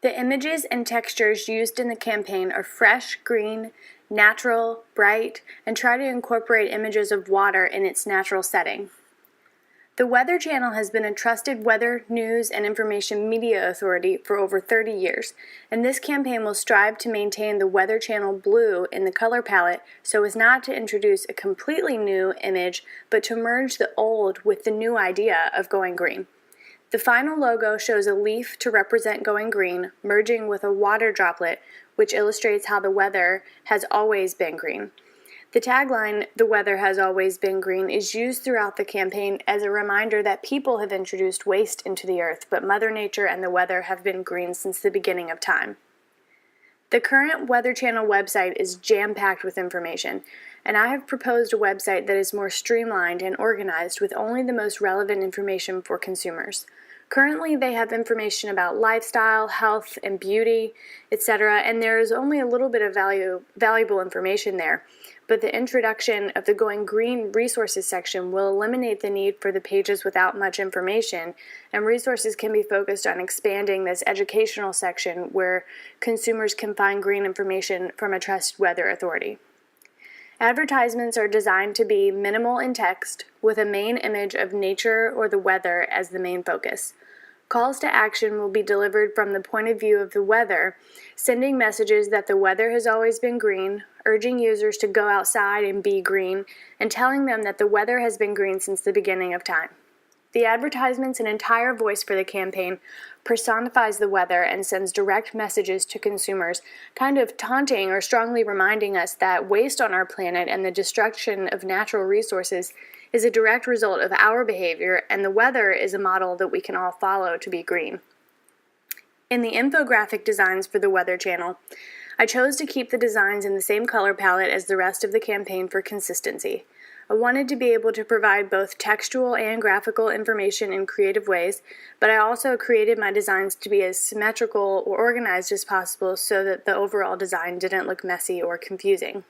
The images and textures used in the campaign are fresh, green, natural, bright, and try to incorporate images of water in its natural setting. The Weather Channel has been a trusted weather, news, and information media authority for over 30 years, and this campaign will strive to maintain the Weather Channel blue in the color palette so as not to introduce a completely new image, but to merge the old with the new idea of going green. The final logo shows a leaf to represent going green, merging with a water droplet, which illustrates how the weather has always been green. The tagline, "The weather has always been green," is used throughout the campaign as a reminder that people have introduced waste into the earth, but Mother Nature and the weather have been green since the beginning of time. The current Weather Channel website is jam-packed with information, and I have proposed a website that is more streamlined and organized with only the most relevant information for consumers. Currently, they have information about lifestyle, health, and beauty, etc., and there is only a little bit of valuable information there. But the introduction of the Going Green resources section will eliminate the need for the pages without much information, and resources can be focused on expanding this educational section where consumers can find green information from a trusted weather authority. Advertisements are designed to be minimal in text, with a main image of nature or the weather as the main focus. Calls to action will be delivered from the point of view of the weather, sending messages that the weather has always been green, urging users to go outside and be green, and telling them that the weather has been green since the beginning of time. The advertisement's an entire voice for the campaign personifies the weather and sends direct messages to consumers, kind of taunting or strongly reminding us that waste on our planet and the destruction of natural resources is a direct result of our behavior, and the weather is a model that we can all follow to be green. In the infographic designs for the Weather Channel, I chose to keep the designs in the same color palette as the rest of the campaign for consistency. I wanted to be able to provide both textual and graphical information in creative ways, but I also created my designs to be as symmetrical or organized as possible so that the overall design didn't look messy or confusing.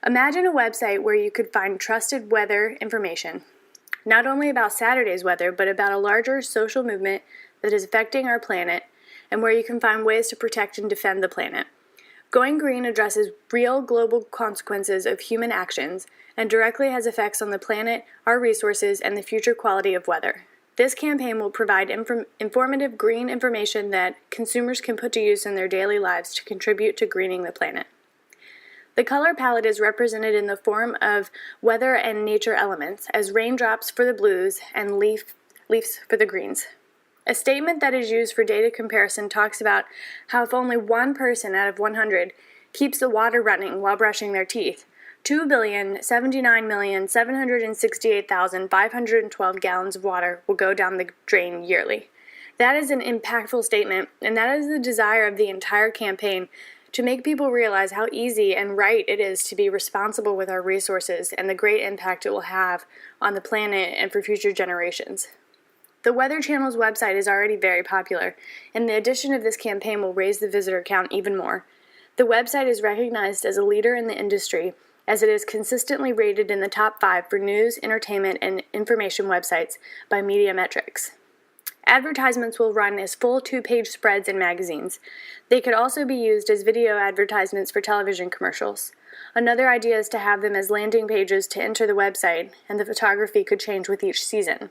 Imagine a website where you could find trusted weather information, not only about Saturday's weather, but about a larger social movement that is affecting our planet, and where you can find ways to protect and defend the planet. Going Green addresses real global consequences of human actions and directly has effects on the planet, our resources, and the future quality of weather. This campaign will provide informative green information that consumers can put to use in their daily lives to contribute to greening the planet. The color palette is represented in the form of weather and nature elements, as raindrops for the blues and leaves for the greens. A statement that is used for data comparison talks about how if only one person out of 100 keeps the water running while brushing their teeth, 2,079,768,512 gallons of water will go down the drain yearly. That is an impactful statement, and that is the desire of the entire campaign, to make people realize how easy and right it is to be responsible with our resources and the great impact it will have on the planet and for future generations. The Weather Channel's website is already very popular, and the addition of this campaign will raise the visitor count even more. The website is recognized as a leader in the industry, as it is consistently rated in the top 5 for news, entertainment, and information websites by Media Metrics. Advertisements will run as full 2-page spreads in magazines. They could also be used as video advertisements for television commercials. Another idea is to have them as landing pages to enter the website, and the photography could change with each season.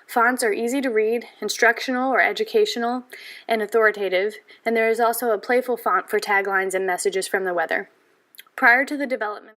Fonts are easy to read, instructional or educational, and authoritative, and there is also a playful font for taglines and messages from the weather. Prior to the development